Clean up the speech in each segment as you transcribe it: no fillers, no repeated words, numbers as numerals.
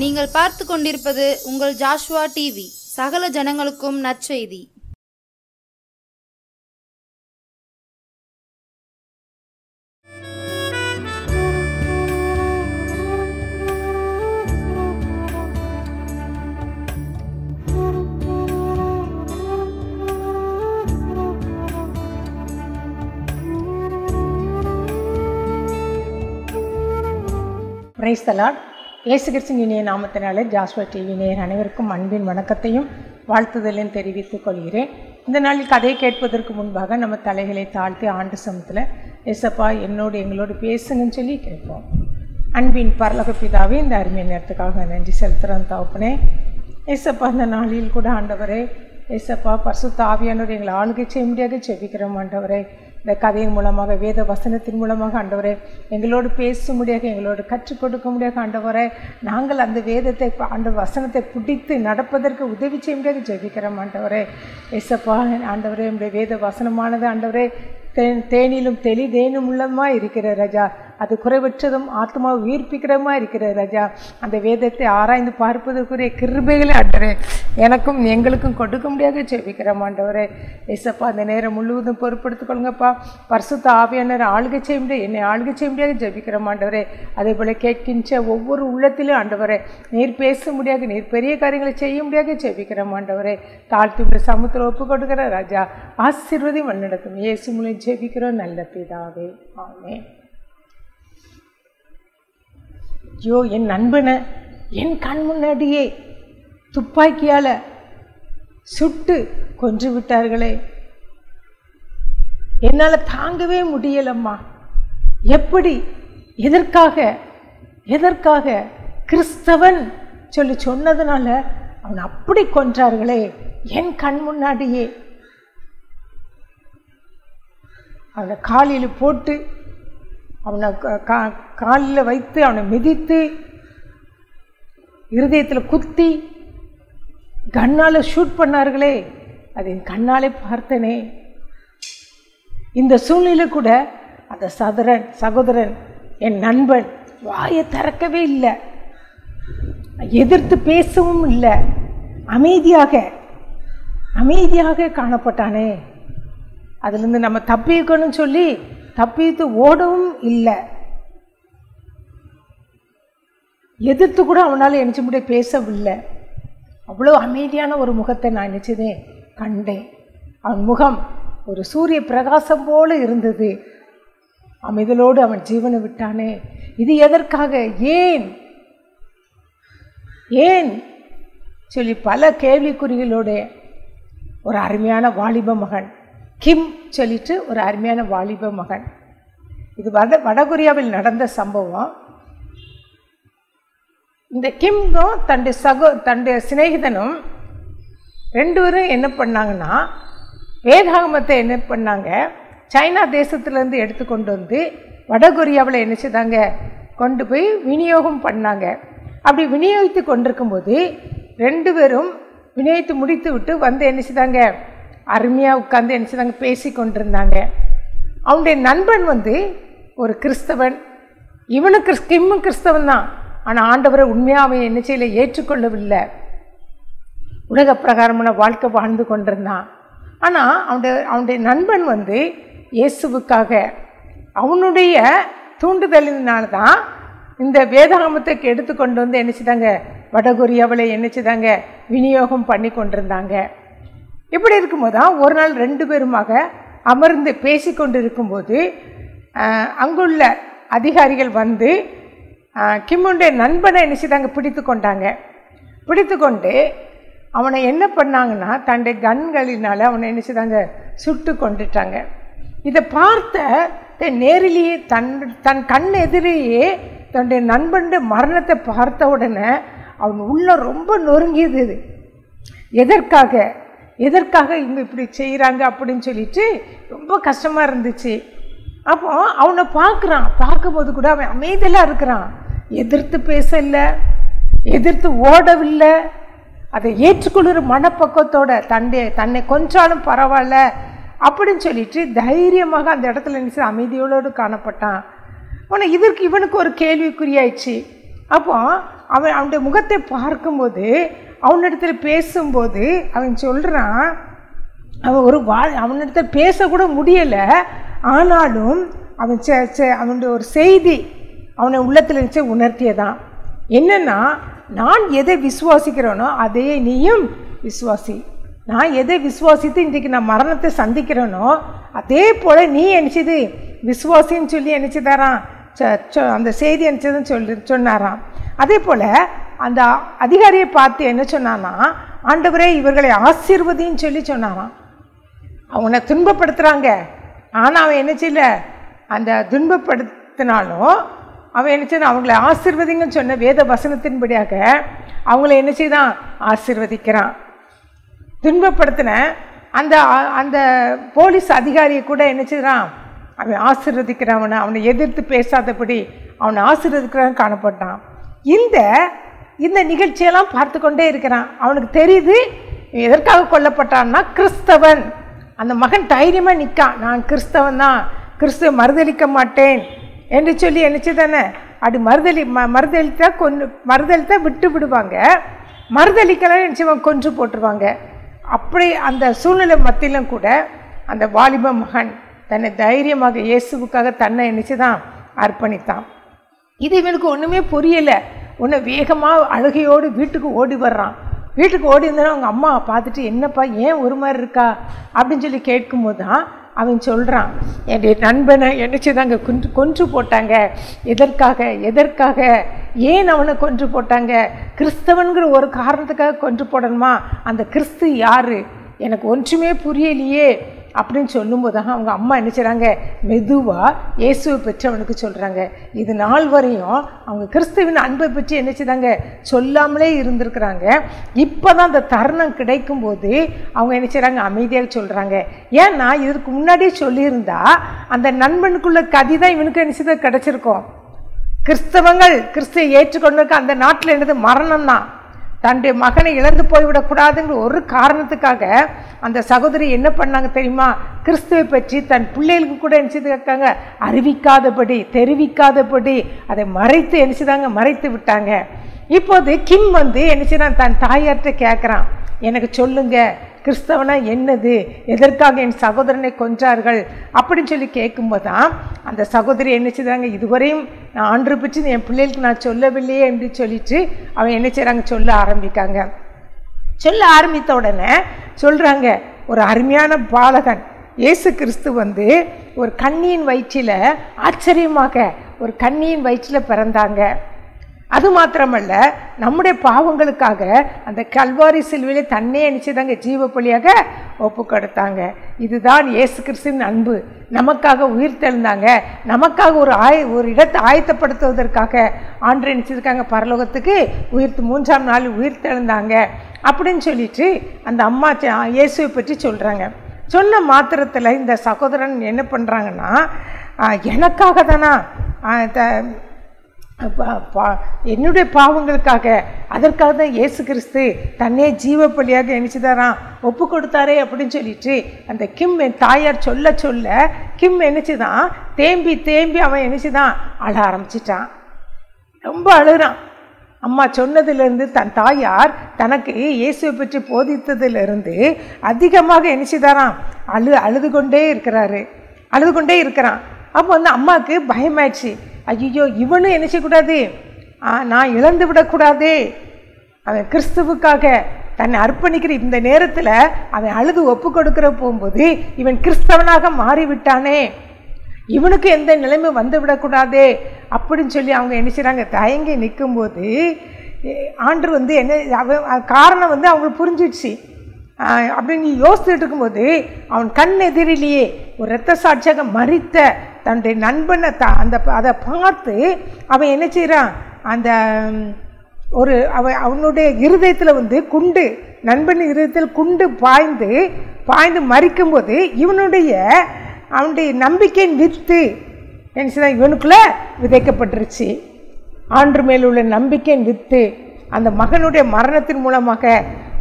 நீங்கள் பார்த்து கொண்டிருப்பது உங்கள் ஜாஷ்வா டிவி. சகல ஜனங்களுக்கும் நற்செய்தி. Praise the Lord. இயேசு கிறிஸ்துவின் இனிய நாமத்தினாலே ஜாஷ்வா டிவி நேயர் அனைவருக்கும் அன்பின் வணக்கத்தையும் வாழ்த்துதலையும் தெரிவித்துக் கொள்கிறேன். இந்த நாளில் கதையை கேட்பதற்கு முன்பாக நம்ம தலைகளை தாழ்த்தி ஆண்டு சமத்தில் ஏசப்பா என்னோடு எங்களோடு பேசுங்கன்னு சொல்லி கேட்போம். அன்பின் பரலோக பிதாவே, இந்த அருமை நேரத்துக்காக நன்றி செலுத்துகிறோம் தகப்பனே. ஏசப்பா இந்த நாளில் கூட ஆண்டவரே ஏசப்பா பரிசுத்த ஆவியானவர் எங்களை ஆளுகை செய்ய முடியாது ஜெபிக்கிறோம் ஆண்டவரே. இந்த கதையின் மூலமாக வேத வசனத்தின் மூலமாக ஆண்டவரே எங்களோடு பேச முடியாது, எங்களோடு கற்றுக் கொடுக்க முடியாது ஆண்டவரே. நாங்கள் அந்த வேதத்தை அந்த வசனத்தை பிடித்து நடப்பதற்கு உதவி செய்ய முடியாது ஜெபிக்கிறோம் ஆண்டவரே. ஏசப்பா ஆண்டவரே, நம்முடைய வேத வசனமானது ஆண்டவரே தேனிலும் தெளிதேனும் உள்ளமாக இருக்கிற ராஜா. அது குறைவற்றதும் ஆத்மாவை உயிர்ப்பிக்கிறமா இருக்கிற ராஜா. அந்த வேதத்தை ஆராய்ந்து பார்ப்பதற்குரிய கிருபைகளை ஆண்டவரே எனக்கும் எங்களுக்கும் கொடுக்க முடியாது ஜெபிக்கிறோம் ஆண்டவரே. ஏசப்பா அந்த நேரம் முழுவதும் பொறுப்படுத்திக் கொள்ளுங்கப்பா. பரிசுத்த ஆவியானவர் ஆளுகை செய்ய முடியாது, என்னை ஆளுகை செய்ய முடியாது ஜெபிக்கிறோம் ஆண்டவரே. அதே போல கேட்கின்ற ஒவ்வொரு உள்ளத்திலும் ஆண்டவரே நீர் பேச முடியாது, நீர் பெரிய காரியங்களை செய்ய முடியாது ஜெபிக்கிறோம் ஆண்டவரே. தாழ்த்தி சமுத்திரம் ஒப்பு கொடுக்கிற ராஜா. ஆசீர்வதியும் வழிநடத்தும் இயேசு மூலம் ஜெபிக்கிறோம் நல்ல பிதாவே, ஆமென். ஐயோ, என் நண்பனை என் கண் முன்னாடியே துப்பாக்கியால் சுட்டு கொன்று விட்டார்களே, என்னால் தாங்கவே முடியலம்மா. எப்படி, எதற்காக கிறிஸ்தவன் சொல்லி சொன்னதுனால அவன் அப்படி கொன்றார்களே என் கண் முன்னாடியே. அவனை காலில் போட்டு அவனை காலில் வைத்து அவனை மிதித்து இருதயத்தில் குத்தி கண்ணால் ஷூட் பண்ணார்களே, அது என் கண்ணாலே பார்த்தனே. இந்த சூழ்நிலை கூட அந்த சகோதரன் என் நண்பன் வாயை திறக்கவே இல்லை, எதிர்த்து பேசவும் இல்லை, அமைதியாக காணப்பட்டானே. அதுலேருந்து நம்ம தப்பிக்கணும்னு சொல்லி தப்பித்து ஓடவும் இல்லை, எதிர்த்து கூட அவனால் நினச்ச முடிய பேசவில்லை. அவ்வளோ அமைதியான ஒரு முகத்தை நான் நினச்சதே கண்டேன். அவன் முகம் ஒரு சூரிய பிரகாசம் போல இருந்தது. அமைதலோடு அவன் ஜீவனை விட்டானே. இது எதற்காக, ஏன் சொல்லி பல கேள்விக்குறிகளோட ஒரு அருமையான வாலிப மகன் கிம் சொல்லிட்டு ஒரு அருமையான வாலிப மகன். இது வடகொரியாவில் நடந்த சம்பவம். இந்த கிம்கும் தன்னுடைய சிநேகிதனும் ரெண்டு பேரும் என்ன பண்ணாங்கன்னா வேதாகமத்தை என்ன பண்ணாங்க, சைனா தேசத்துலேருந்து எடுத்துக்கொண்டு வந்து வடகொரியாவில் என்ன செய்தாங்க, கொண்டு போய் விநியோகம் பண்ணாங்க. அப்படி விநியோகித்து கொண்டிருக்கும்போது ரெண்டு பேரும் விநியோகித்து முடித்து விட்டு வந்து என்ன செய்தாங்க, அருமையாக உட்காந்து என்ன செய்தாங்க, பேசி கொண்டிருந்தாங்க. அவனுடைய நண்பன் வந்து ஒரு கிறிஸ்தவன், இவனுக்கு கிம்மும் கிறிஸ்தவன் தான். ஆனால் ஆண்டவரை உண்மையாக அவன் என்ன செய்யலை, ஏற்றுக்கொள்ளவில்லை. உலக பிரகாரமான வாழ்க்கை வாழ்ந்து கொண்டிருந்தான். ஆனால் அவனுடைய நண்பன் வந்து இயேசுவுக்காக அவனுடைய தூண்டுதலினால தான் இந்த வேதாகமத்துக்கு எடுத்துக்கொண்டு வந்து என்ன செய்தாங்க, வடகொரியாவில் என்ன செய்தாங்க, விநியோகம் பண்ணி கொண்டிருந்தாங்க. இப்படி இருக்கும்போது தான் ஒரு நாள் ரெண்டு பேருமாக அமர்ந்து பேசி கொண்டு இருக்கும்போது அங்குள்ள அதிகாரிகள் வந்து கிம்முடைய நண்பனை என்ன செய்தாங்க, பிடித்து கொண்டு அவனை என்ன பண்ணாங்கன்னா தன்னுடைய கன்களினால் அவனை என்ன செய்தாங்க, சுட்டு கொண்டுட்டாங்க. இதை பார்த்த நேரிலேயே தன் கண் எதிரியே தன்னுடைய நண்பனுடைய மரணத்தை பார்த்த உடனே அவன் உள்ள ரொம்ப நொறுங்கியது. எதற்காக இவங்க இப்படி செய்கிறாங்க அப்படின்னு சொல்லிட்டு ரொம்ப கஷ்டமாக இருந்துச்சு. அப்போ அவனை பார்க்கும்போது கூட அவன் அமைதியாக இருக்கிறான், எதிர்த்து பேசலை, எதிர்த்து ஓடவில்லை. அதை ஏற்றுக்கொள்கிற மனப்பக்குவத்தோட தன்னை கொஞ்சாலும் பரவாயில்ல அப்படின்னு சொல்லிட்டு தைரியமாக அந்த இடத்துல நினைச்சு அமைதியோடு காணப்பட்டான். ஆனால் இவனுக்கு ஒரு கேள்விக்குறியாயிடுச்சு. அப்போ அவனுடைய முகத்தை பார்க்கும்போது, அவனிடத்துல பேசும்போது அவன் சொல்கிறான், அவன் அவனிடத்தில் பேசக்கூட முடியலை. ஆனாலும் அவன் அவனுடைய ஒரு செய்தி அவனை உள்ளத்தில் இருந்துச்சு உணர்த்தியதான். என்னென்னா, நான் எதை விசுவாசிக்கிறேனோ அதே நீயும் விசுவாசி. நான் எதை விசுவாசித்து இன்றைக்கு நான் மரணத்தை சந்திக்கிறேனோ அதே போல் நீ நினச்சது விசுவாசின்னு சொல்லி நினச்சிதாரான். அந்த செய்தி நினச்சதுன்னு சொன்னாராம். அதே போல் அந்த அதிகாரியை பார்த்து என்ன சொன்னான்னா, ஆண்டவரே இவர்களை ஆசீர்வதின்னு சொல்லி சொன்னாராம். அவனை துன்பப்படுத்துகிறாங்க, ஆனால் அவன் என்ன செய்யல, அந்த துன்பப்படுத்தினாலும் அவன் என்ன செய்தான், அவங்கள ஆசீர்வதிங்கன்னு சொன்ன வேத வசனத்தின்படியாக அவங்கள என்ன செய்தான், ஆசீர்வதிக்கிறான். துன்பப்படுத்தின அந்த அந்த போலீஸ் அதிகாரியை கூட என்ன செய்கிறான், அவன் ஆசீர்வதிக்கிறான். அவனை எதிர்த்து பேசாதபடி அவனை ஆசீர்வதிக்கிறான் காணப்பட்டான். இந்த நிகழ்ச்சியெல்லாம் பார்த்து கொண்டே இருக்கிறான். அவனுக்கு தெரியுது எதற்காக கொல்லப்பட்டான்னா கிறிஸ்தவன். அந்த மகன் தைரியமாக நிற்கான், நான் கிறிஸ்தவன் தான், கிறிஸ்துவ மறுதளிக்க மாட்டேன் என்று சொல்லி என்னச்சு தானே. அப்படி மறுதளித்தா விட்டு விடுவாங்க, மறுதளிக்கலாம் நினச்சவன் கொன்று போட்டுருவாங்க. அப்படி அந்த சூழ்நிலை மத்தியிலும் கூட அந்த வாலிப மகன் தன்னை தைரியமாக இயேசுவுக்காக தன்னை நினச்சிதான் அர்ப்பணித்தான். இது இவனுக்கு ஒன்றுமே புரியலை. ஒன்று வேகமாக அழுகையோடு வீட்டுக்கு ஓடி வர்றான். வீட்டுக்கு ஓடி இருந்தாலும் அவங்க அம்மா பார்த்துட்டு, என்னப்பா ஏன் ஒரு மாதிரி இருக்கா அப்படின்னு சொல்லி கேட்கும்போது தான் அவன் சொல்கிறான், என்னுடைய நண்பனை என்னச்சுதாங்க கொன்று போட்டாங்க. எதற்காக ஏன் அவனை கொன்று போட்டாங்க? கிறிஸ்தவன்கிற ஒரு காரணத்துக்காக கொன்று போடணுமா? அந்த கிறிஸ்து யார்? எனக்கு ஒன்றுமே புரியலையே அப்படின்னு சொல்லும்போது தான் அவங்க அம்மா என்ன செய்கிறாங்க, மெதுவாக இயேசுவை பற்றி அவனுக்கு சொல்கிறாங்க. இது நாள் வரையும் அவங்க கிறிஸ்துவின் அன்பை பற்றி என்ன செய்தாங்க, சொல்லாமலே இருந்திருக்கிறாங்க. இப்போ தான் அந்த தருணம் கிடைக்கும்போது அவங்க என்ன செய்கிறாங்க, அமைதியாக சொல்கிறாங்க. ஏன்னா இதற்கு முன்னாடியே சொல்லியிருந்தா அந்த நண்பனுக்குள்ள கதி தான் இவனுக்கு என்ன செய்த கிடச்சிருக்கும். கிறிஸ்துவை ஏற்றுக்கொண்டிருக்க அந்த நாட்டில் என்னது மரணம் தான். தன்னுடைய மகனை இழந்து போய்விடக்கூடாதுங்கிற ஒரு காரணத்துக்காக அந்த சகோதரி என்ன பண்ணாங்க தெரியுமா, கிறிஸ்துவை பற்றி தன் பிள்ளைகளுக்கு கூட என்ன செய்திருக்காங்க, தெரிவிக்காதபடி அதை மறைத்து விட்டாங்க. இப்போது கிம் என்ன செய்யறான், தன் தாயார்கிட்ட கேட்குறான், எனக்கு சொல்லுங்க கிறிஸ்தவனா என்னது, எதற்காக என் சகோதரனை கொன்றார்கள் அப்படின்னு சொல்லி கேட்கும்போது தான் அந்த சகோதரி என்ன செய்தாங்க, இதுவரையும் நான் ஆண்டு பற்றி என் பிள்ளைகளுக்கு நான் சொல்லவில்லையே என்று சொல்லிட்டு அவன் என்ன செய்கிறாங்க, சொல்ல ஆரம்பித்த உடனே சொல்கிறாங்க, ஒரு அருமையான பாலகன் இயேசு கிறிஸ்து ஒரு கன்னியின் வயிற்றில், ஆச்சரியமாக ஒரு கன்னியின் வயிற்றில் பிறந்தாங்க. அது மாத்திரமல்ல, நம்முடைய பாவங்களுக்காக அந்த கல்வாரி சிலுவையிலே தன்னே நினைச்சதாங்க ஜீவ பலியாக ஒப்பு கொடுத்தாங்க. இதுதான் இயேசு கிறிஸ்துவின் அன்பு. நமக்காக உயிர் தெழுந்தாங்க, நமக்காக ஒரு இடத்தை ஆயத்தப்படுத்துவதற்காக ஆண்டு நினைச்சிருக்காங்க, பரலோகத்துக்கு மூன்றாம் நாள் உயிர் தெழுந்தாங்க அப்படின்னு சொல்லிட்டு அந்த அம்மா இயேசுவை பற்றி சொல்கிறாங்க. சொன்ன மாத்திரத்தில் இந்த சகோதரன் என்ன பண்ணுறாங்கன்னா, எனக்காக தானா, என்னுடைய பாவங்களுக்காக, அதற்காக தான் இயேசு கிறிஸ்து தன்னே ஜீவ பலியாக நினைச்சுதாரான் ஒப்பு கொடுத்தாரே அப்படின்னு சொல்லிட்டு அந்த கிம் தாயார் சொல்ல கிம் நினைச்சுதான் தேம்பி அவன் நினைச்சுதான் அழ ஆரம்பிச்சிட்டான். ரொம்ப அழுகிறான். அம்மா சொன்னதிலிருந்து தன் தாயார் தனக்கு இயேசுவை பற்றி போதித்ததிலிருந்து அதிகமாக நினைச்சுதாரான் அழுது கொண்டே இருக்கிறான். அப்போ அம்மாவுக்கு பயமாயிடுச்சு. ஐயோ, இவனும் என்ன செய்யக்கூடாது, நான் இழந்து விடக்கூடாது, அவன் கிறிஸ்துவுக்காக தன்னை அர்ப்பணிக்கிற இந்த நேரத்தில் அவன் அழுது ஒப்பு கொடுக்கிற போகும்போது இவன் கிறிஸ்தவனாக மாறிவிட்டானே, இவனுக்கு எந்த நிலைமை வந்து விடக்கூடாது அப்படின்னு சொல்லி அவங்க என்ன செய்கிறாங்க, தயங்கி நிற்கும்போது ஆண்டு என்ன காரணம் அவங்களுக்கு புரிஞ்சிடுச்சு. அப்படின்னு யோசிச்சுட்டு இருக்கும்போது அவன் கண் எதிரிலேயே ஒரு இரத்த சாட்சியாக மரித்த தன்னுடைய நண்பனை அதை பார்த்து அவன் என்ன செய்கிறான், அந்த அவனுடைய இருதயத்தில் குண்டு, நண்பன் இருதயத்தில் குண்டு பாய்ந்து மறிக்கும்போது அவனுடைய நம்பிக்கையின் வித்து என்ன செய்ய இவனுக்குள்ளே விதைக்கப்பட்டுருச்சு. ஆண்டு மேல் உள்ள நம்பிக்கையின் வித்து அந்த மகனுடைய மரணத்தின் மூலமாக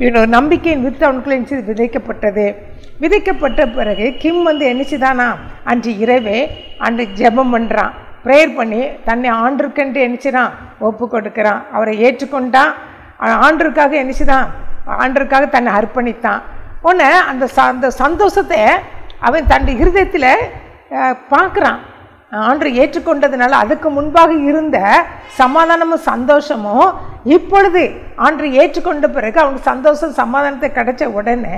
இவனோட நம்பிக்கையின் வித்து அவனுக்குள்ளே விதைக்கப்பட்ட பிறகு கிம் என்னச்சுதானா அன்று இரவே அன்று ஜெபம் பண்ணுறான். ப்ரேயர் பண்ணி தன்னை ஆண்டருக்கென்று நினச்சிடான் ஒப்பு கொடுக்குறான். அவரை ஏற்றுக்கொண்டான். ஆண்டருக்காக நினச்சிதான், ஆண்டருக்காக தன்னை அர்ப்பணித்தான். உடனே அந்த சந்தோஷத்தை அவன் தன் இருதயத்தில் பார்க்குறான். ஆண்டரை ஏற்றுக்கொண்டதுனால அதுக்கு முன்பாக இருந்த சமாதானமும் சந்தோஷமும் இப்பொழுது ஆண்டரை ஏற்றுக்கொண்ட பிறகு அவனுக்கு சந்தோஷம் சமாதானத்தை கிடைச்ச உடனே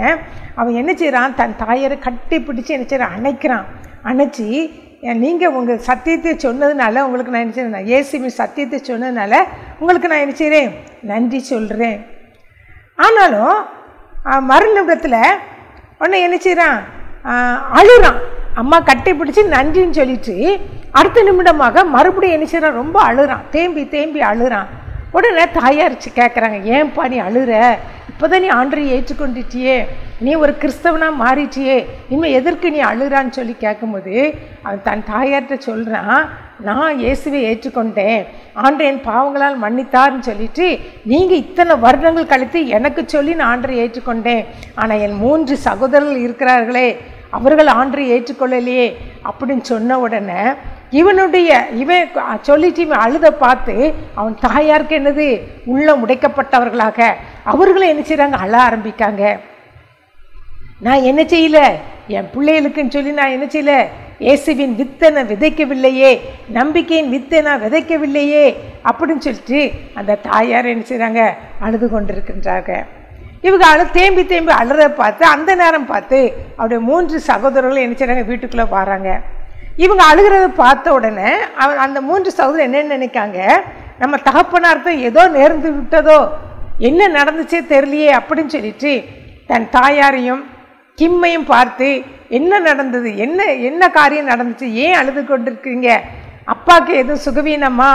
அவன் என்ன செய்கிறான், தன் தாயரை கட்டி பிடிச்சி என்ன செய்கிறான், அணைக்கிறான். அணைச்சி, நீங்கள் உங்கள் சத்தியத்தை சொன்னதுனால உங்களுக்கு நான் என்ன செய்கிறேன், இயேசுவின் சத்தியத்தை சொன்னதுனால உங்களுக்கு நான் என்ன செய்கிறேன், நன்றி சொல்கிறேன். ஆனாலும் மறுநிமிடத்தில் உடனே என்ன செய்கிறான், அழுறான். அம்மா கட்டி பிடிச்சி நன்றின்னு சொல்லிட்டு அடுத்த நிமிடமாக மறுபடியும் என்ன செய்கிறான், ரொம்ப அழுறான், தேம்பி தேம்பி அழுறான். உடனே தாயார் கேட்குறாங்க, ஏன்பா நீ அழுற, இப்போ தான் நீ ஆண்டரை ஏற்றுக்கொண்டுட்டியே, நீ ஒரு கிறிஸ்தவனாக மாறிட்டியே, இனிமேல் எதற்கு நீ அழுறான்னு சொல்லி கேட்கும்போது அவன் தன் தாயார்கிட்ட சொல்கிறான், நான் இயேசுவை ஏற்றுக்கொண்டேன், ஆண்டரை என் பாவங்களால் மன்னித்தார்னு சொல்லிட்டு நீங்கள் இத்தனை வருடங்கள் கழித்து எனக்கு சொல்லி நான் ஆண்டரை ஏற்றுக்கொண்டேன். ஆனால் என் 3 சகோதரர்கள் இருக்கிறார்களே, அவர்கள் ஆண்டரை ஏற்றுக்கொள்ளலையே அப்படின்னு சொன்ன உடனே இவன் சொல்லிட்டு இவன் அழுத பார்த்து அவன் தாயாருக்கு என்னது, உள்ளம் உடைக்கப்பட்டவர்களாக அவர்களும் என்ன செய்கிறாங்க, அழ ஆரம்பிக்காங்க. நான் என்ன செய்யல, என் பிள்ளைகளுக்குன்னு சொல்லி நான் என்ன செய்யல, இயேசுவின் வித்தை நான் விதைக்கவில்லையே, நம்பிக்கையின் வித்தை நான் விதைக்கவில்லையே அப்படின்னு சொல்லிட்டு அந்த தாயார் என்ன செய்கிறாங்க, அழுது கொண்டிருக்கின்றாங்க. இவங்க தேம்பி தேம்பி அழுறத பார்த்து அந்த நேரம் பார்த்து அவருடைய 3 சகோதரர்களும் என்ன செய்கிறாங்க, வீட்டுக்குள்ளே வராங்க. இவங்க அழுகிறத பார்த்த உடனே அந்த 3 சகோதரர் என்ன நினைக்காங்க, நம்ம தகப்பனார்த்தம் ஏதோ நேர்ந்து விட்டதோ, என்ன நடந்துச்சே தெரியலையே அப்படின்னு சொல்லிட்டு தன் தாயாரையும் கிம்மையும் பார்த்து என்ன நடந்தது, என்ன காரியம் நடந்துச்சு, ஏன் அழுது கொண்டிருக்கீங்க, அப்பாவுக்கு எதுவும் சுகவீனமா,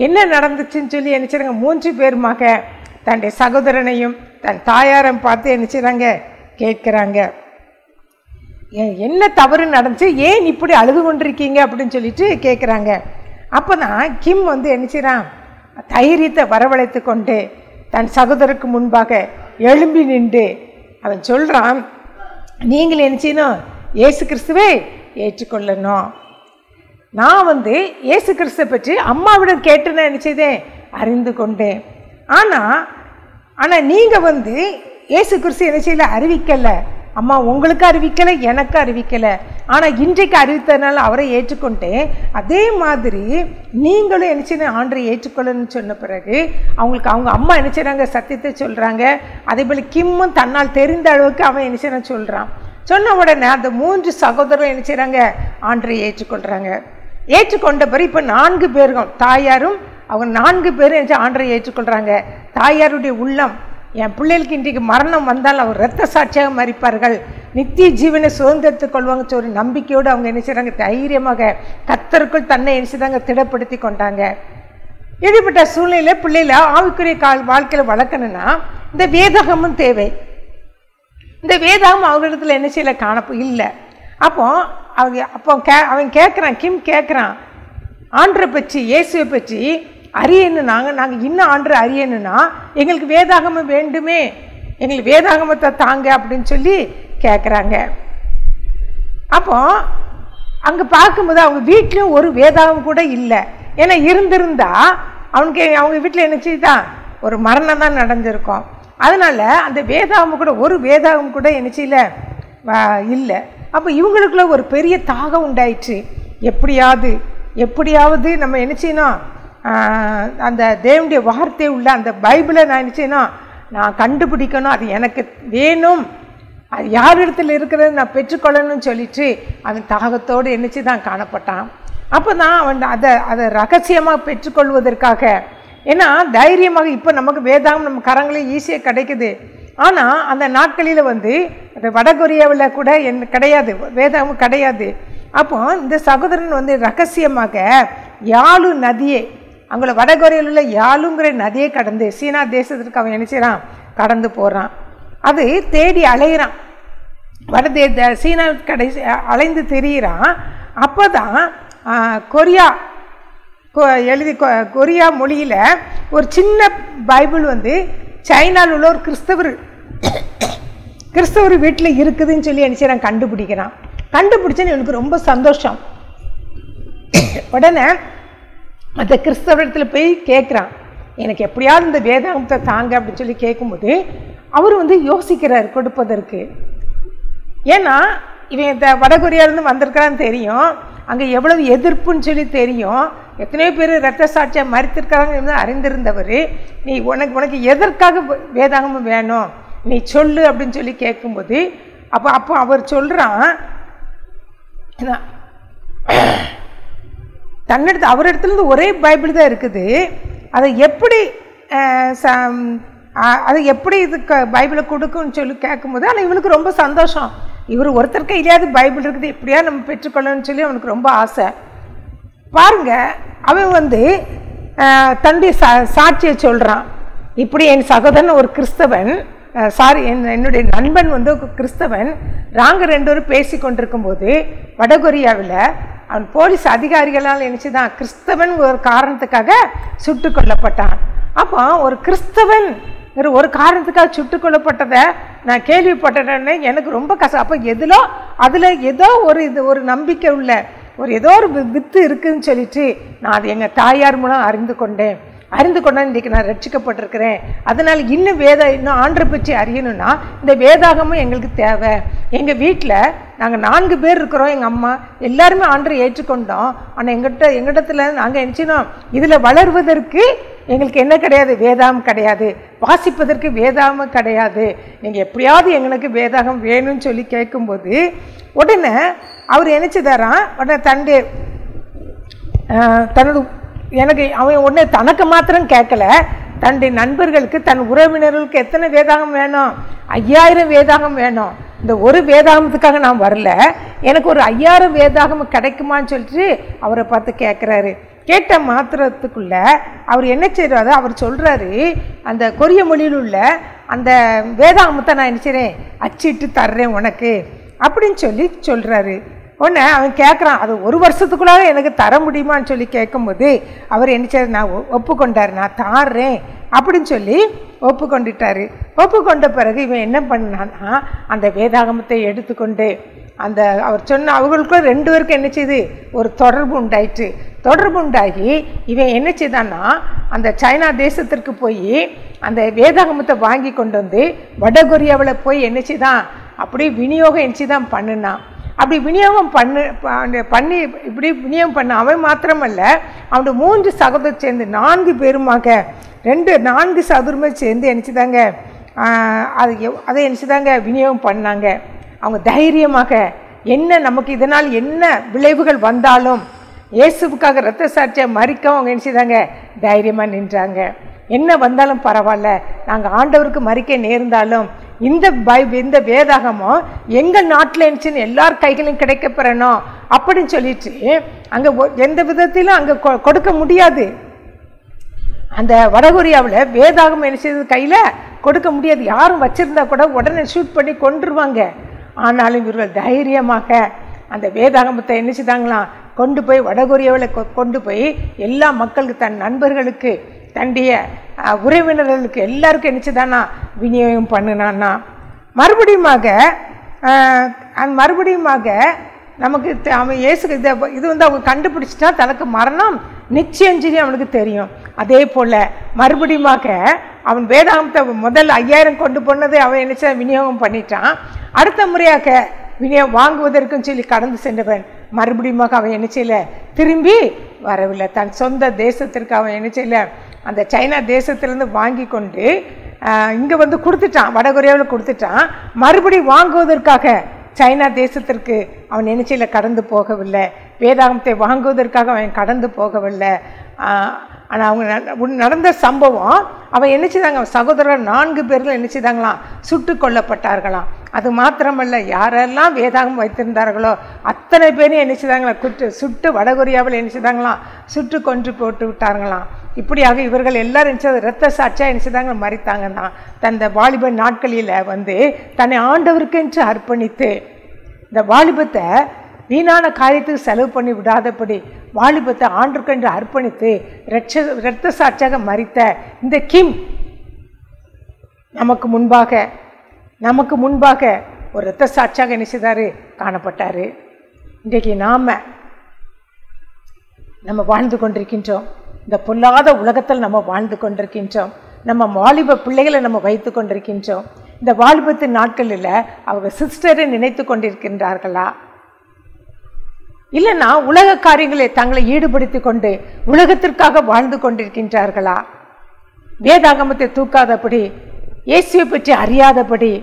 என்ன நடந்துச்சுன்னு சொல்லி என்ன செய்கிறாங்க, 3 பேருமாக தன்னுடைய சகோதரனையும் தன் தாயாரையும் பார்த்து என்ன செய்கிறாங்க, கேட்குறாங்க, என்ன தவறு நடந்துச்சு, ஏன் இப்படி அழுது கொண்டிருக்கீங்க அப்படின்னு சொல்லிட்டு கேட்குறாங்க. அப்போ தான் கிம் என்ன செய்கிறான், தைரியத்தை வரவழைத்து கொண்டு தன் சகோதரருக்கு முன்பாக எழும்பி நின்று அவன் சொல்கிறான், நீங்கள் என்ன செய்யணும், இயேசு கிறிஸ்துவை ஏற்றுக்கொள்ளணும். நான் இயேசு கிறிஸ்துவை பற்றி அம்மாவிடம் கேட்டு நான் என்ன செய்தேன், அறிந்து கொண்டேன். ஆனால் நீங்கள் இயேசு கிறிஸ்து என்ன செய்யல, அறிவிக்கலை. அம்மா உங்களுக்கு அறிவிக்கலை, எனக்கு அறிவிக்கலை, ஆனால் இன்றைக்கு அறிவித்ததுனால அவரை ஏற்றுக்கொண்டேன். அதே மாதிரி நீங்களும் என்ன செய்ய, ஆண்டரை ஏற்றுக்கொள்ளணும்னு சொன்ன பிறகு அவங்க அம்மா என்ன செய்கிறாங்க, சத்தியத்தை சொல்கிறாங்க. அதே போல் கிம்மும் தன்னால் தெரிந்த அளவுக்கு அவன் என்ன செய்ய சொல்கிறான். சொன்ன உடனே அந்த 3 சகோதரரும் என்ன செய்கிறாங்க, ஆண்டரை ஏற்றுக்கொள்கிறாங்க. ஏற்றுக்கொண்ட பிறகு இப்போ 4 பேரும் தாயாரும் அவங்க 4 பேரும் என்ன ஆண்டரை ஏற்றுக்கொள்கிறாங்க. தாயாருடைய உள்ளம், என் பிள்ளைகளுக்கு இன்றைக்கு மரணம் வந்தால் அவர் இரத்த சாட்சியாக மரிப்பார்கள், நித்திய ஜீவனை சுதந்திரத்துக் கொள்வாங்க ஒரு நம்பிக்கையோடு அவங்க என்ன செய்கிறாங்க, தைரியமாக கர்த்தருக்குள் தன்னை என்ன செய்தாங்க, திடப்படுத்தி கொண்டாங்க. இப்படிப்பட்ட சூழ்நிலையில் பிள்ளைகளை ஆவிக்குரிய வாழ்க்கையில் வளர்க்கணும்னா இந்த வேதாகமும் தேவை. இந்த வேதாகம் அவங்களிடத்தில் என்ன செய்யல இல்லை. அவன் கேட்குறான், கிம் கேட்குறான், ஆண்டரை பற்றி இயேசுவை பற்றி அறியணும், நாங்கள் இன்னும் ஆண்டரை அறியணும்னா எங்களுக்கு வேதாகமம் வேண்டுமே, எங்களுக்கு வேதாகமத்தை தாங்க அப்படின்னு சொல்லி கேட்குறாங்க. அப்போ அங்கே பார்க்கும்போது அவங்க வீட்லேயும் ஒரு வேதாகம் கூட இல்லை. ஏன்னா இருந்திருந்தா அவங்க வீட்டில் என்ன செய்தான், ஒரு மரணம் தான் நடந்திருக்கும். அதனால் அந்த வேதாகம் கூட ஒரு வேதாகம் கூட என்ன செய்யல இல்லை. அப்போ இவங்களுக்குள்ள ஒரு பெரிய தாகம் உண்டாயிடுச்சு. எப்படியாவது நம்ம என்ன செய்யணும், அந்த தேவனுடைய வார்த்தை உள்ள அந்த பைபிளை நான் என்ன செய்யணும், நான் கண்டுபிடிக்கணும், அது எனக்கு வேணும், அது யார் இடத்துல இருக்கிறது நான் பெற்றுக்கொள்ளணும்னு சொல்லிட்டு அவன் தாகத்தோடு என்னச்சு தான் காணப்பட்டான். அப்போ தான் அவன் அதை ரகசியமாக பெற்றுக்கொள்வதற்காக, ஏன்னா தைரியமாக இப்போ நமக்கு வேதாகம் நம்ம கரங்களே ஈஸியாக கிடைக்குது. ஆனால் அந்த நாட்களில் அந்த வடகொரியாவில் கூட கிடையாது, வேதாகம் கிடையாது. அப்போ இந்த சகோதரன் ரகசியமாக யாழு நதியை, அங்கே வடகொரியாவில் உள்ள யாழுங்கிற நதியை கடந்து சீனா தேசத்திற்கு அவன் என்ன செய்கிறான், கடந்து போகிறான். அது தேடி அலைகிறான், சீனா கடைசி அலைந்து திரியிறான். அப்போ தான் கொரியா மொழியில் ஒரு சின்ன பைபிள் சைனாவில் உள்ள ஒரு கிறிஸ்தவர் வீட்டில் இருக்குதுன்னு சொல்லி என்ன செய்கிறான், கண்டுபிடிக்கிறான். கண்டுபிடிச்சேன்னு எனக்கு ரொம்ப சந்தோஷம். உடனே அந்த கிறிஸ்தவத்தில் போய் கேட்குறான், எனக்கு எப்படியாவது இந்த வேதாகமத்தை தாங்க அப்படின்னு சொல்லி கேட்கும்போது அவர் யோசிக்கிறார் கொடுப்பதற்கு. ஏன்னா இவன் இந்த வடகொரியாவிலேருந்து வந்திருக்கிறான்னு தெரியும், அங்கே எவ்வளவு எதிர்ப்புன்னு சொல்லி தெரியும், எத்தனையோ பேர் இரத்த சாட்சியாக மறித்திருக்கிறாங்க அறிந்திருந்தவர். நீ உனக்கு எதற்காக வேதாகமம் வேணும், நீ சொல்லு அப்படின்னு சொல்லி கேட்கும்போது அப்போ அவர் சொல்கிறான், தன்னிடத்து அவரிடத்துலேருந்து ஒரே பைபிள் தான் இருக்குது, அதை எப்படி இதுக்கு பைபிளை கொடுக்குன்னு சொல்லி கேட்கும்போது ஆனால் இவனுக்கு ரொம்ப சந்தோஷம். இவர் ஒருத்தர் கையிலையாவது பைபிள் இருக்குது, எப்படியா நம்ம பெற்றுக்கொள்ளணும்னு சொல்லி அவனுக்கு ரொம்ப ஆசை. பாருங்க, அவன் தன்னுடைய சாட்சியை சொல்கிறான். இப்படி என் சகோதரன் ஒரு கிறிஸ்தவன், என்னுடைய நண்பன் கிறிஸ்தவன், நாங்கள் 2 பேரும் பேசி கொண்டிருக்கும்போது வடகொரியாவில் அவன் போலீஸ் அதிகாரிகளால் நினச்சிதான் கிறிஸ்தவன் ஒரு காரணத்துக்காக சுட்டு கொல்லப்பட்டான். அப்போ ஒரு கிறிஸ்தவன் ஒரு காரணத்துக்காக சுட்டு கொல்லப்பட்டதை நான் கேள்விப்பட்டேன்னு எனக்கு ரொம்ப கஷ்டம். அப்போ அதில் ஏதோ ஒரு நம்பிக்கை உள்ள ஏதோ ஒரு வித்து இருக்குதுன்னு சொல்லிட்டு நான் அது எங்கள் தாயார் மூலம் அறிந்து கொண்டேன். இன்றைக்கி நான் ரட்சிக்கப்பட்டிருக்கிறேன். அதனால் இன்னும் ஆண்டரை பற்றி அறியணும்னா இந்த வேதாகமும் எங்களுக்கு தேவை. எங்கள் வீட்டில் நாங்கள் 4 பேர் இருக்கிறோம், எங்கள் அம்மா எல்லாருமே ஆண்டரை ஏற்றுக்கொண்டோம். ஆனால் எங்கிட்டத்தில் நாங்கள் நினச்சினோம் இதில் வளர்வதற்கு எங்களுக்கு என்ன கிடையாது, வேதாகம் கிடையாது, வாசிப்பதற்கு வேதாகம் கிடையாது, நீங்கள் எப்படியாவது எங்களுக்கு வேதாகம் வேணும்னு சொல்லி கேட்கும்போது உடனே அவர் நினச்சிதாரான். உடனே தனது எனக்கு அவன் உடனே தனக்கு மாத்திரம் கேட்கல, தன்னுடைய நண்பர்களுக்கு தன் உறவினர்களுக்கு எத்தனை வேதாகம் வேணும், 5000 வேதாகம் வேணும். இந்த ஒரு வேதாகமத்துக்காக நான் வரல, எனக்கு ஒரு 5000 வேதாகம் கிடைக்குமான்னு சொல்லிட்டு அவரை பார்த்து கேட்குறாரு. கேட்ட மாத்திரத்துக்குள்ள அவர் என்ன செய்கிறாரு, அவர் சொல்கிறாரு, அந்த கொரிய மொழியில் உள்ள அந்த வேதாகமத்தை நான் என்ன செய்கிறேன், அச்சிட்டு தர்றேன் உனக்கு அப்படின்னு சொல்கிறாரு. உடனே அவன் கேட்குறான், அது 1 வருஷத்துக்குள்ளாக எனக்கு தர முடியுமான்னு சொல்லி கேட்கும்போது அவர் என்ன செய்ய, நான் ஒப்புக்கொண்டார், நான் தாடுறேன் அப்படின்னு சொல்லி ஒப்புக்கொண்டுட்டார். ஒப்புக்கொண்ட பிறகு இவன் என்ன பண்ணான்னா அந்த வேதாகமத்தை எடுத்துக்கொண்டு அவர் சொன்ன அவங்களுக்குள்ள 2 பேருக்கு என்ன செய்யுது, ஒரு தொடர்பு உண்டாயிற்று. தொடர்பு உண்டாகி இவன் என்ன செய்தான்னா அந்த சைனா தேசத்திற்கு போய் அந்த வேதாகமத்தை வாங்கி கொண்டு வடகொரியாவில் போய் என்ன செய்தான், அப்படியே விநியோகம் என்ன தான் பண்ணினான். அப்படி விநியோகம் பண்ணி இப்படி விநியோகம் பண்ண அவன் மாத்திரமல்ல, அவனுடைய 3 சகோதரர் சேர்ந்து 4 பேருமாக 4 சகோதரமே சேர்ந்து நினச்சிதாங்க அதை நினச்சிதாங்க விநியோகம் பண்ணாங்க. அவங்க தைரியமாக நமக்கு இதனால் என்ன விளைவுகள் வந்தாலும் இயேசுவுக்காக இரத்த சாட்சியாக மறிக்க அவங்க நினச்சிதாங்க தைரியமாக நின்றாங்க. என்ன வந்தாலும் பரவாயில்ல, நாங்கள் ஆண்டவருக்கு மறிக்க நேர்ந்தாலும் இந்த வேதாகமும் எங்கள் நாட்டில் இருந்துச்சுன்னு எல்லார் கைகளும் கிடைக்கப்பெறணும் அப்படின்னு சொல்லிட்டு அங்கே எந்த விதத்திலும் அங்கே கொடுக்க முடியாது. அந்த வடகொரியாவில் வேதாகம் என்ன செய்தது கையில் கொடுக்க முடியாது, யாரும் வச்சுருந்தா கூட உடனே ஷூட் பண்ணி கொண்டுருவாங்க. ஆனாலும் இவர்கள் தைரியமாக அந்த வேதாகமத்தை என்ன செய்தாங்களாம், கொண்டு போய் வடகொரியாவில் கொண்டு போய் எல்லா மக்களுக்கு, தன் நண்பர்களுக்கு, தன்னுடைய உறவினர்களுக்கு எல்லாருக்கும் என்னச்சுதானா விநியோகம் பண்ணினான்னா. மறுபடியுமாக நமக்கு அவன் இயேசு இது அவங்க கண்டுபிடிச்சிட்டா தனக்கு மரணம் நிச்சயம் சொல்லி அவனுக்கு தெரியும். அதே போல் மறுபடியுமாக அவன் வேதாகமத்தை முதல் 5000 கொண்டு போனது அவன் என்ன விநியோகம் பண்ணிட்டான். அடுத்த முறையாக வாங்குவதற்கும் சொல்லி கடந்து சென்றவன் மறுபடியுமாக அவன் என்ன செய்யல, திரும்பி வரவில்லை. தன் சொந்த தேசத்திற்கு அவன் என்ன செய்யல, அந்த சைனா தேசத்திலேருந்து வாங்கி கொண்டு இங்கே கொடுத்துட்டான், வடகொரியாவில் கொடுத்துட்டான். மறுபடியும் வாங்குவதற்காக சைனா தேசத்திற்கு அவன் என்ன செய்யல, கடந்து போகவில்லை. வேதாகமத்தை வாங்குவதற்காக அவன் கடந்து போகவில்லை. ஆனால் அவங்க நடந்த சம்பவம் அவன் என்ன செய்தாங்க, சகோதரர் 4 பேர்கள் என்ன செய்தாங்களாம், சுட்டு கொல்லப்பட்டார்களாம். அது மாத்திரமல்ல, யாரெல்லாம் வேதாகம் வைத்திருந்தார்களோ அத்தனை பேரும் என்ன செய்தாங்களா, சுட்டு வடகொரியாவில் என்ன செய்தாங்களாம், சுட்டு கொன்று போட்டு விட்டார்களாம். இப்படியாக இவர்கள் எல்லாரும் என்ன செய்தாங்க, இரத்த சாட்சியாக என்ன செய்தாங்க, மறித்தாங்க தான். தந்த வாலிப நாட்களில் தன்னை ஆண்டவருக்கு என்று அர்ப்பணித்து இந்த வாலிபத்தை வீணான காரியத்துக்கு செலவு பண்ணி விடாதபடி வாலிபத்தை ஆண்டவருக்கு என்று அர்ப்பணித்து இரத்த சாட்சியாக மறித்த இந்த கிம் நமக்கு முன்பாக ஒரு இரத்த சாட்சியாக என்ன செய்தார், காணப்பட்டார். இன்றைக்கு நாம் நம்ம வாழ்ந்து கொண்டிருக்கின்றோம். இந்த பொல்லாத உலகத்தில் நம்ம வாழ்ந்து கொண்டிருக்கின்றோம். நம்ம வாலிப பிள்ளைகளை நம்ம வைத்து கொண்டிருக்கின்றோம். இந்த வாலிபத்தின் நாட்களில் அவங்க சிஸ்டரை நினைத்து கொண்டிருக்கின்றார்களா? இல்லைன்னா உலக காரியங்களை தங்களை ஈடுபடுத்தி கொண்டு உலகத்திற்காக வாழ்ந்து கொண்டிருக்கின்றார்களா? வேதாகமத்தை தூக்காதபடி, இயேசுவை பற்றி அறியாதபடி,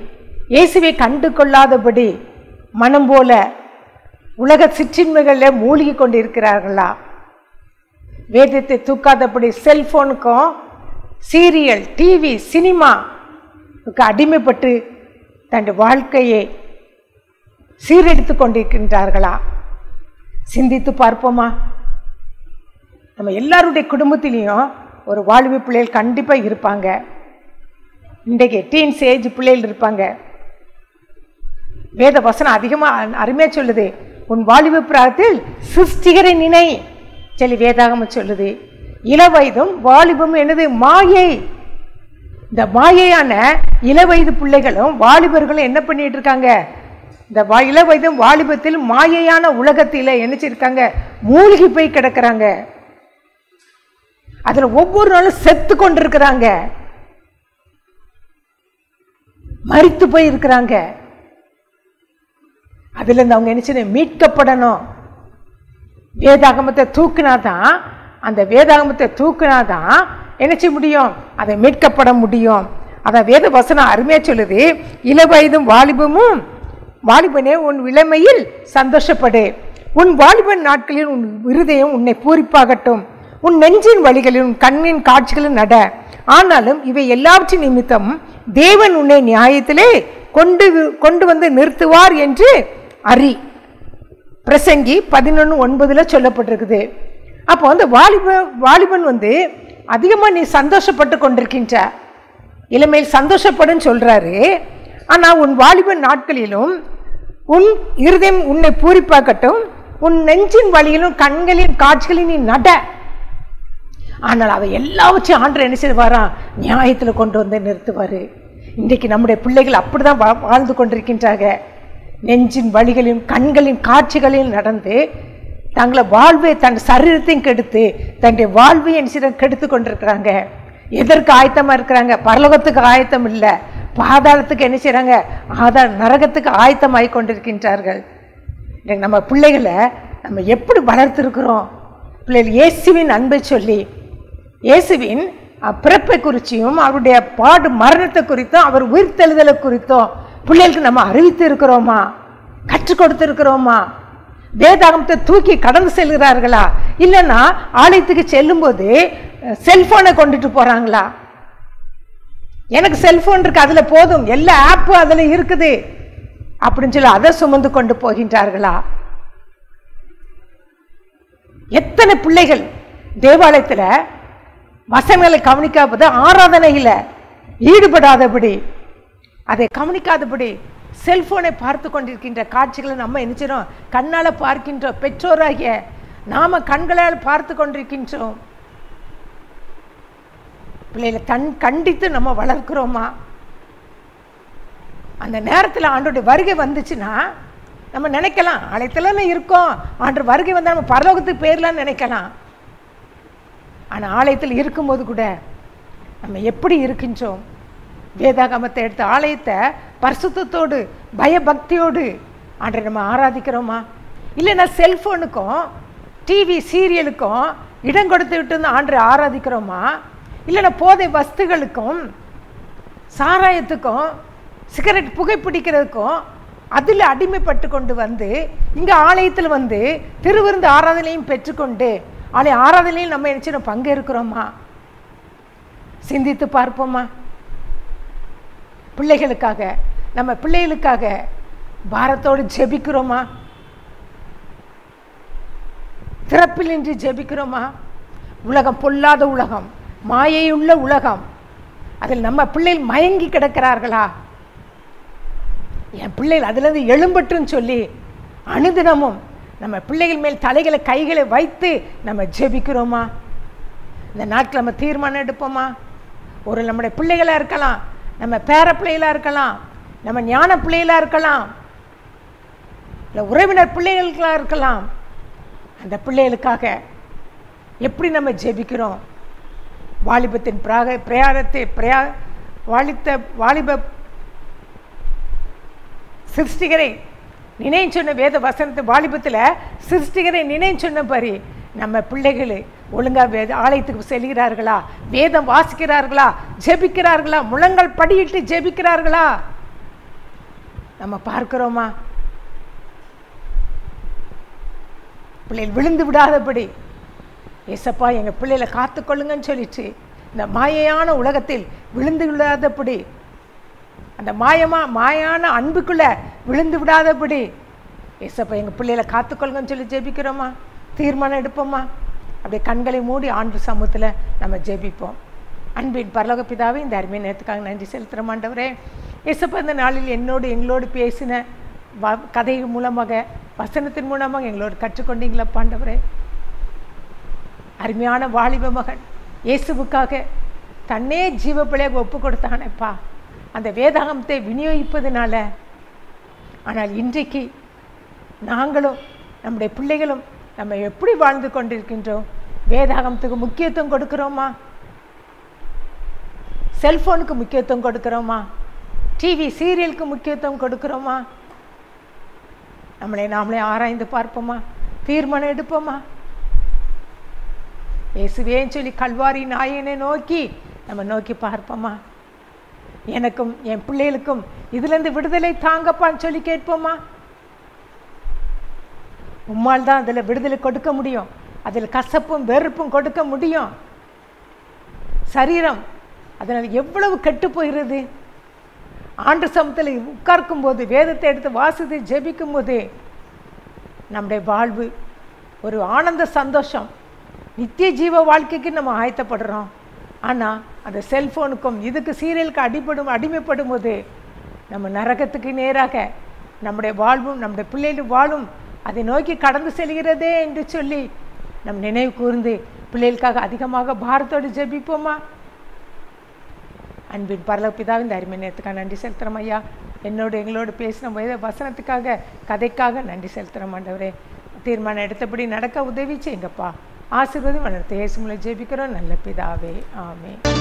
இயேசுவை கண்டு கொள்ளாதபடி மனம் போல உலக சிற்றின்மைகளில் மூழ்கி கொண்டு இருக்கிறார்களா? வேதத்தை தூக்காதபடி செல்போனுக்கும் சீரியல், டிவி, சினிமாவுக்கு அடிமைப்பட்டு தன் வாழ்க்கையை சீரழித்து கொண்டிருக்கின்றார்களா? சிந்தித்து பார்ப்போமா? நம்ம எல்லாருடைய குடும்பத்திலையும் ஒரு வாலிப பிள்ளைகள் கண்டிப்பாக இருப்பாங்க. இன்றைக்கு டீன்ஸ் ஏஜ் பிள்ளைகள் இருப்பாங்க. வேத வசனம் அதிகமாக அருமையாக சொல்லுது, உன் வாலிப பிராயத்தில் சிருஷ்டிகரை நினை சொல்லி வேதாகமம் சொல்லுது. இளவயதும் வாலிபம் என்னது? மாயை. இந்த மாயையான இளவயது பிள்ளைகளும் வாலிபர்களும் என்ன பண்ணிட்டு இருக்காங்க? இந்த இளவயதும் வாலிபத்தில் மாயையான உலகத்தில் நினைச்சிருக்காங்க, மூழ்கி போய் கிடக்கிறாங்க. அதுல ஒவ்வொரு நாளும் செத்து கொண்டிருக்கிறாங்க, மரித்து போய் இருக்கிறாங்க. அதுல இருந்து அவங்க என்ன மீட்கப்படணும். வேதாகமத்தை தூக்கினாதான், அந்த வேதாகமத்தை தூக்கினாதான் என்ன செய்ய முடியும்? அதை மீட்கப்பட முடியும். அதான் வேத வசனம் அருமையா சொல்லுது, இளவயதும் வாலிபமும், வாலிபனே உன் இளமையில் சந்தோஷப்படு, உன் வாலிபன் நாட்களில் உன் இருதயம் உன்னை பூரிப்பாகட்டும், உன் நெஞ்சின் வழிகளில் உன் கண்ணின் காட்சிகளும் நட. ஆனாலும் இவை எல்லாவற்றின் நிமித்தம் தேவன் உன்னை நியாயத்திலே கொண்டு வந்து நிறுத்துவார் என்று அறி. பிரசங்கி 11:9 சொல்லப்பட்டிருக்குது. அப்போ வந்து வாலிபன் வந்து அதிகமா நீ சந்தோஷப்பட்டு கொண்டிருக்கின்ற, இளமையில் சந்தோஷப்படுன்னு சொல்றாரு. ஆனா உன் வாலிபன் நாட்களிலும் உன் இருதயம் உன்னை பூரிப்பாக்கட்டும், உன் நெஞ்சின் வழியிலும் கண்களின் காட்சிகளில் நீ நட. ஆனால் அதை எல்லாவற்றையும் ஆண்டவர் என்ன செய்வாரா? நியாயத்தில் கொண்டு வந்து நிறுத்துவார். இன்றைக்கு நம்முடைய பிள்ளைகள் அப்படிதான் வாழ்ந்து கொண்டிருக்கின்றாங்க. நெஞ்சின் வழிகளையும் கண்களின் காட்சிகளையும் நடந்து தங்களை வாழ்வை, தன் சரீரத்தையும் கெடுத்து தன்னுடைய வாழ்வையும் என்ன செய்ய கெடுத்து கொண்டிருக்கிறாங்க. எதற்கு ஆயத்தமாக இருக்கிறாங்க? பரலோகத்துக்கு ஆயத்தம் இல்லை, பாதாளத்துக்கு என்ன செய்கிறாங்க? நரகத்துக்கு ஆயத்தமாகி கொண்டிருக்கின்றார்கள். நம்ம பிள்ளைகளை நம்ம எப்படி வளர்த்துருக்கிறோம்? பிள்ளைகள் இயேசுவின் அன்பை சொல்லி, இயேசுவின் பிறப்பை குறிச்சியும் அவருடைய பாடு மரணத்தை குறித்தும் அவர் உயிர்த்தெழுதலை குறித்தும் பிள்ளைகளுக்கு நம்ம அறிவித்து இருக்கிறோமா? கற்றுக் கொடுத்திருக்கிறோமா? வேதாகமத்தை தூக்கி கடந்து செல்கிறார்களா? இல்லைன்னா ஆலயத்துக்கு செல்லும் போது செல்போனை கொண்டுட்டு போறாங்களா? எனக்கு செல்போன் இருக்கு, அதுல போதும், எல்லா ஆப்பும் அதுல இருக்குது அப்படின்னு சொல்லி அதை சுமந்து கொண்டு போகின்றார்களா? எத்தனை பிள்ளைகள் தேவாலயத்தில் வசனங்களை கவனிக்காதபடி, ஆராதனையில் ஈடுபடாதபடி, அதை கவனிக்காதபடி செல்போனை பார்த்து கொண்டிருக்கின்ற காட்சிகளை நம்ம நினைச்சிடும் கண்ணால் பார்க்கின்றோம். பெற்றோராகிய நாம கண்களால் பார்த்து கொண்டிருக்கின்றோம். பிள்ளைகளை கண்டித்து நம்ம வளர்க்கிறோமா? அந்த நேரத்தில் ஆண்டோடைய வருகை வந்துச்சுன்னா நம்ம நினைக்கலாம், ஆலயத்தில் இருக்கோம், ஆண்டு வருகை வந்தால் நம்ம பரலோகத்துக்கு போயிடலான்னு நினைக்கலாம். ஆனால் ஆலயத்தில் இருக்கும்போது கூட நம்ம எப்படி இருக்கின்றோம்? வேதாகமத்தை எடுத்த ஆலயத்தை பரிசுத்தத்தோடு பயபக்தியோடு ஆண்டை நம்ம ஆராதிக்கிறோமா? இல்லைன்னா செல்ஃபோனுக்கும் டிவி சீரியலுக்கும் இடம் கொடுத்து விட்டு ஆண்டை ஆராதிக்கிறோமா? இல்லைன்னா போதை வஸ்துகளுக்கும் சாராயத்துக்கும் சிகரெட் புகைப்பிடிக்கிறதுக்கும் அதில் அடிமைப்பட்டு கொண்டு வந்து இங்கே ஆலயத்தில் வந்து திருவிருந்து ஆராதனையும் பெற்றுக்கொண்டு ஆலய ஆராதனையும் நம்ம என்ன பங்கேற்கிறோமா? சிந்தித்து பார்ப்போமா? பிள்ளைகளுக்காக, நம்ம பிள்ளைகளுக்காக பாரத்தோடு ஜெபிக்கிறோமா? திறப்பிலின்றி ஜெபிக்கிறோமா? உலகம் பொல்லாத உலகம், மாயையுள்ள உலகம், அதில் நம்ம பிள்ளைகள் மயங்கி கிடக்கிறார்களா? என் பிள்ளைகள் அதிலிருந்து எழும்பட்டுன்னு சொல்லி அனுதினமும் நம்ம பிள்ளைகள் மேல் தலைகளை கைகளை வைத்து நம்ம ஜெபிக்கிறோமா? இந்த நாட்டில் நம்ம தீர்மானம் எடுப்போமா? ஒரு நம்முடைய பிள்ளைகளாக இருக்கலாம், நம்ம பேர பிள்ளைகளாக இருக்கலாம், நம்ம ஞான பிள்ளைகளாக இருக்கலாம், இல்லை உறவினர் பிள்ளைகளுக்கெல்லாம் இருக்கலாம். அந்த பிள்ளைகளுக்காக எப்படி நம்ம ஜெபிக்கிறோம்? வாலிபத்தின் வாலிப சிருஷ்டிகரை நினைவு சொன்ன வேத வசனத்தை வாலிபத்தில் சிருஷ்டிகரை நினைவு சொன்ன பாரு. நம்ம பிள்ளைகள் ஒழுங்கா ஆலயத்துக்கு செல்கிறார்களா? வேதம் வாசிக்கிறார்களா? ஜெபிக்கிறார்களா? முழங்கால் படியிட்டு ஜெபிக்கிறார்களா? நம்ம பார்க்கிறோமா? பிள்ளைகள் விழுந்து விடாதபடி ஏசப்பா எங்கள் பிள்ளைகளை காத்துக்கொள்ளுங்கன்னு சொல்லிட்டு இந்த மாயையான உலகத்தில் விழுந்து விடாதபடி, அந்த மாயான அன்புக்குள்ளே விழுந்து விடாதபடி ஏசப்பா எங்கள் பிள்ளைகளை காத்துக்கொள்ளுங்கன்னு சொல்லி ஜெபிக்கிறோமா? தீர்மானம் எடுப்போமா? அப்படியே கண்களை மூடி ஆண்டு சமூகத்தில் நம்ம ஜெபிப்போம். அன்பின் பரலோக பிதாவே, இந்த அருமையை நேரத்துக்காக நன்றி செலுத்துகிறோம் ஆண்டவரே. ஏசப்பா இந்த நாளில் எங்களோடு பேசின கதை மூலமாக, வசனத்தின் மூலமாக எங்களோடு கற்றுக்கொண்டீங்களப்பா ஆண்டவரே. அருமையான வாலிப மகன் இயேசுவுக்காக தன்னே ஜீவ பிள்ளையாக ஒப்பு கொடுத்தானேப்பா, அந்த வேதாகமத்தை விநியோகிப்பதுனால. ஆனால் இன்றைக்கு நாங்களும் நம்முடைய பிள்ளைகளும் நம்ம எப்படி வாழ்ந்து கொண்டிருக்கின்றோம்? வேதாகமத்துக்கு முக்கியத்துவம் கொடுக்கிறோமா? செல்ஃபோனுக்கு முக்கியத்துவம் கொடுக்கிறோமா? டிவி சீரியலுக்கு முக்கியத்துவம் கொடுக்கிறோமா? நாமளே ஆராய்ந்து பார்ப்போமா? தீர்மானம் எடுப்போமா? இயேசுவேன்னு சொல்லி கல்வாரி நாயனை நோக்கி பார்ப்போமா? எனக்கும் என் பிள்ளைகளுக்கும் இதுலேருந்து விடுதலை தாங்கப்பான்னு சொல்லி கேட்போமா? உம்மால் தான் அதில் விடுதலை கொடுக்க முடியும். அதில் கசப்பும் வெறுப்பும் கொடுக்க முடியும். சரீரம் அதனால் எவ்வளவு கெட்டு போகிறது. ஆண்டு சமத்தில் உட்கார்க்கும் போது, வேதத்தை எடுத்து வாசித்து ஜெபிக்கும் போது நம்முடைய வாழ்வு ஒரு ஆனந்த சந்தோஷம், நித்திய ஜீவ வாழ்க்கைக்கு நம்ம ஆயத்தப்படுறோம். ஆனால் அந்த செல்ஃபோனுக்கும் இதுக்கு சீரியலுக்கு அடிமைப்படும் போது நம்ம நரகத்துக்கு நேராக நம்முடைய வாழ்வும் நம்முடைய பிள்ளைகள் வாழும் அதை நோக்கி கடந்து செல்கிறதே என்று சொல்லி நம் நினைவு கூர்ந்து பிள்ளைகளுக்காக அதிகமாக பாரத்தோடு ஜெபிப்போமா? அன்பின் பரலோக பிதாவே, இந்த அருமை நேரத்துக்காக நன்றி செலுத்துகிறோம் ஐயா. எங்களோடு பேசின வேத வசனத்துக்காக, கதைக்காக நன்றி செலுத்துகிறோம் ஆண்டவரே. தீர்மானம் எடுத்தபடி நடக்க உதவி செய்யுங்கப்பா. ஆசீர்வாதம் வளர்த்து இயேசு மூலம் ஜெபிக்கிறோம் நல்ல பிதாவே, ஆமென்.